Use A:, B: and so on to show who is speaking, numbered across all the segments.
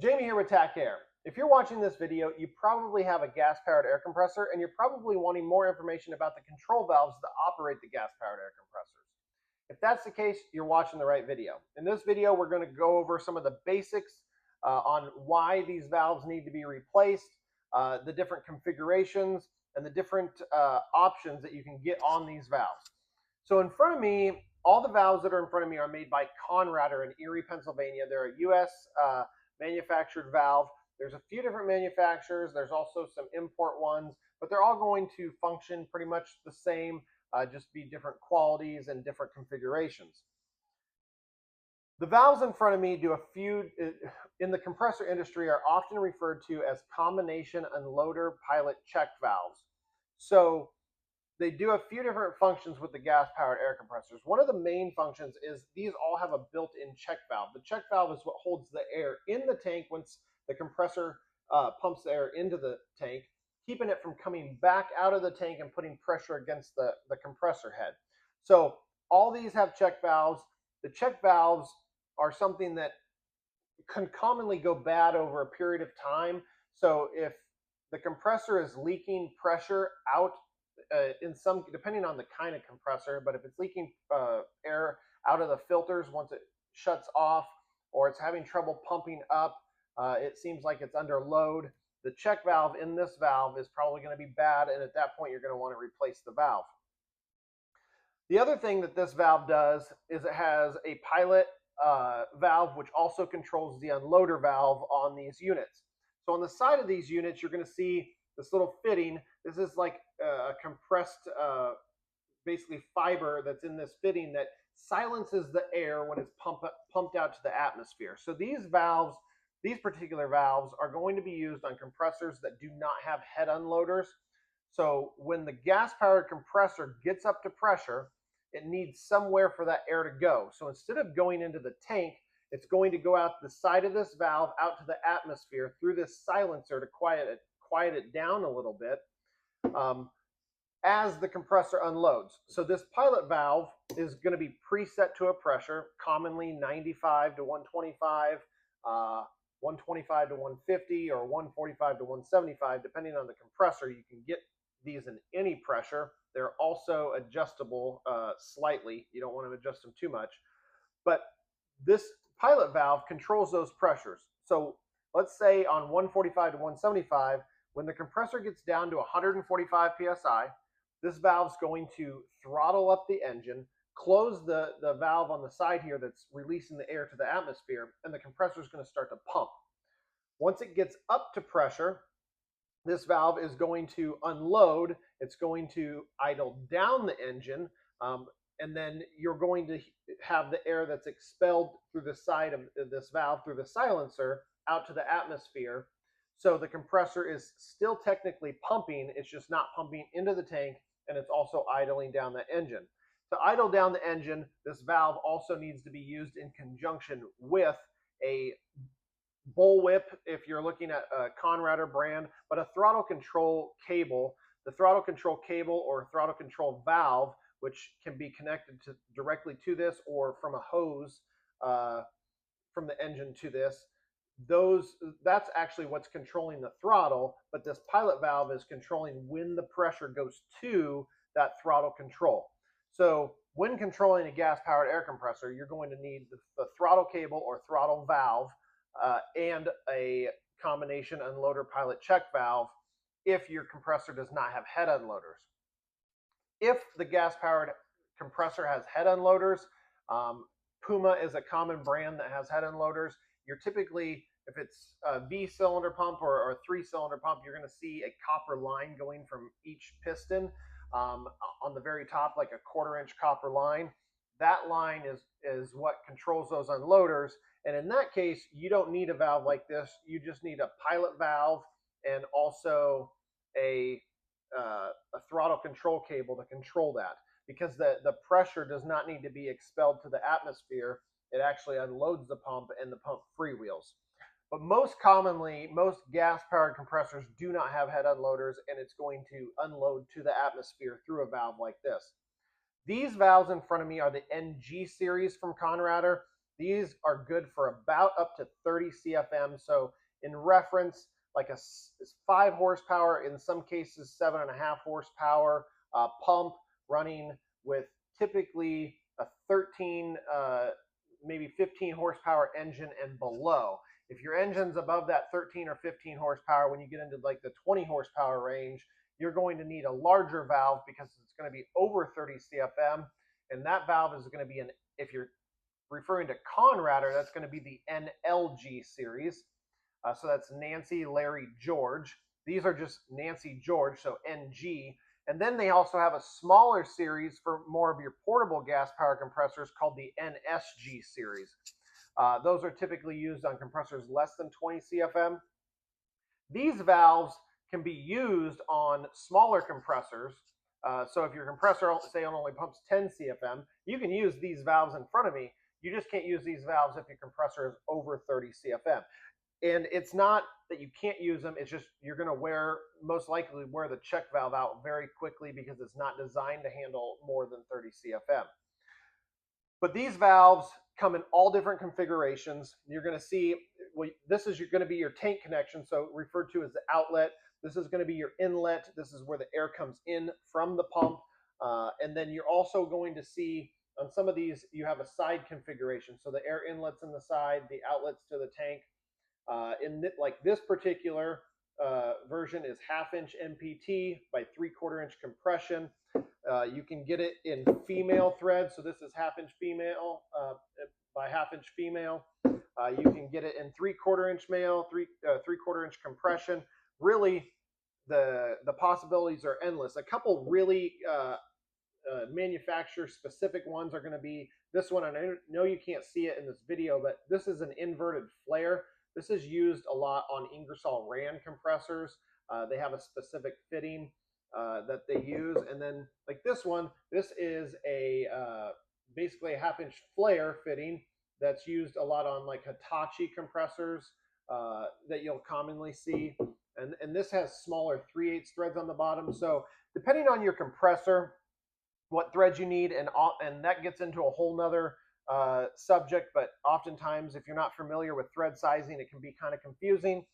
A: Jamie here with TAC Air. If you're watching this video, you probably have a gas-powered air compressor and you're probably wanting more information about the control valves that operate the gas-powered air compressors. If that's the case, you're watching the right video. In this video, we're going to go over some of the basics on why these valves need to be replaced, the different configurations, and the different options that you can get on these valves. So in front of me, all the valves that are in front of me are made by Conrader in Erie, Pennsylvania. They're a U.S. Manufactured valve. There's a few different manufacturers. There's also some import ones, but they're all going to function pretty much the same, just be different qualities and different configurations. The valves in front of me do a few, in the compressor industry, are often referred to as combination unloader pilot check valves. So they do a few different functions with the gas-powered air compressors. One of the main functions is these all have a built-in check valve. The check valve is what holds the air in the tank once the compressor pumps the air into the tank, keeping it from coming back out of the tank and putting pressure against the compressor head. So all these have check valves. The check valves are something that can commonly go bad over a period of time. So if the compressor is leaking pressure out depending on the kind of compressor, but if it's leaking air out of the filters once it shuts off, or it's having trouble pumping up, it seems like it's under load, the check valve in this valve is probably going to be bad, and at that point you're going to want to replace the valve. The other thing that this valve does is it has a pilot valve which also controls the unloader valve on these units. So on the side of these units, you're going to see this little fitting. This is like a compressed, basically fiber that's in this fitting that silences the air when it's pumped out to the atmosphere. So these valves, these particular valves, are going to be used on compressors that do not have head unloaders. So when the gas-powered compressor gets up to pressure, it needs somewhere for that air to go. So instead of going into the tank, it's going to go out the side of this valve out to the atmosphere through this silencer to quiet it down a little bit as the compressor unloads. So this pilot valve is going to be preset to a pressure, commonly 95 to 125, 125 to 150, or 145 to 175, depending on the compressor. You can get these in any pressure. They're also adjustable slightly. You don't want to adjust them too much. But this pilot valve controls those pressures. So let's say on 145 to 175, when the compressor gets down to 145 psi, this valve's going to throttle up the engine, close the valve on the side here that's releasing the air to the atmosphere, and the compressor is going to start to pump. Once it gets up to pressure, this valve is going to unload. It's going to idle down the engine, and then you're going to have the air that's expelled through the side of this valve, through the silencer, out to the atmosphere. So the compressor is still technically pumping, it's just not pumping into the tank, and it's also idling down the engine. To idle down the engine, this valve also needs to be used in conjunction with a bullwhip, if you're looking at a Conrader brand, but a throttle control cable. The throttle control cable or throttle control valve, which can be connected directly to this or from a hose from the engine to this, that's actually what's controlling the throttle, but this pilot valve is controlling when the pressure goes to that throttle control. So when controlling a gas-powered air compressor, you're going to need the throttle cable or throttle valve and a combination unloader pilot check valve if your compressor does not have head unloaders. If the gas-powered compressor has head unloaders, Puma is a common brand that has head unloaders. You're typically, if it's a V-cylinder pump or a 3-cylinder pump, you're going to see a copper line going from each piston on the very top, like a 1/4-inch copper line. That line is what controls those unloaders. And in that case, you don't need a valve like this. You just need a pilot valve and also a throttle control cable to control that, because the pressure does not need to be expelled to the atmosphere. It actually unloads the pump and the pump freewheels. But most commonly, most gas-powered compressors do not have head unloaders, and it's going to unload to the atmosphere through a valve like this. These valves in front of me are the NG series from Conrader. These are good for about up to 30 CFM. So in reference, like a 5 horsepower, in some cases 7.5 horsepower pump running with typically a 13, maybe 15 horsepower engine and below. If your engine's above that 13 or 15 horsepower, when you get into like the 20 horsepower range, you're going to need a larger valve because it's going to be over 30 CFM. And that valve is going to be if you're referring to Conrader, that's going to be the NLG series. So that's Nancy, Larry, George. These are just Nancy, George, so NG. And then they also have a smaller series for more of your portable gas power compressors called the NSG series. Those are typically used on compressors less than 20 CFM. These valves can be used on smaller compressors. So if your compressor, say, only pumps 10 CFM, you can use these valves in front of me. You just can't use these valves if your compressor is over 30 CFM. And it's not that you can't use them, it's just you're going to most likely wear the check valve out very quickly because it's not designed to handle more than 30 CFM. But these valves come in all different configurations. You're going to see, this is going to be your tank connection, so referred to as the outlet. This is going to be your inlet. This is where the air comes in from the pump. And then you're also going to see on some of these, you have a side configuration. So the air inlets in the side, the outlets to the tank. Like this particular version is 1/2 inch MPT by 3/4 inch compression. You can get it in female thread. So this is 1/2 inch female by 1/2 inch female. You can get it in 3/4 inch male, 3/4 inch compression. Really, the possibilities are endless. A couple really manufacturer specific ones are going to be this one. And I know you can't see it in this video, but this is an inverted flare. This is used a lot on Ingersoll Rand compressors. They have a specific fitting that they use. And then like this one, this is basically a 1/2 inch flare fitting that's used a lot on like Hitachi compressors that you'll commonly see. And this has smaller 3/8 threads on the bottom. So depending on your compressor, what threads you need, and that gets into a whole nother subject, but oftentimes if you're not familiar with thread sizing, it can be kind of confusing.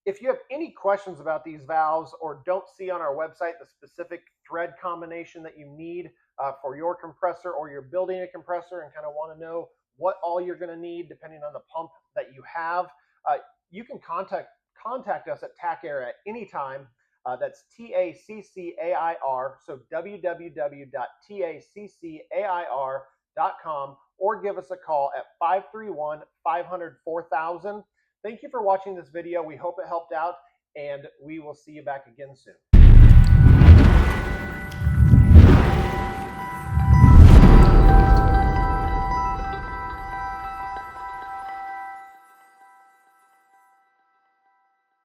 A: If you have any questions about these valves or don't see on our website the specific thread combination that you need for your compressor, or you're building a compressor and kind of want to know what all you're going to need depending on the pump that you have, you can contact us at TACAir at any time. That's TACCAIR, so www.taccair.com, or give us a call at 531-500-4000. Thank you for watching this video. We hope it helped out, and we will see you back again soon.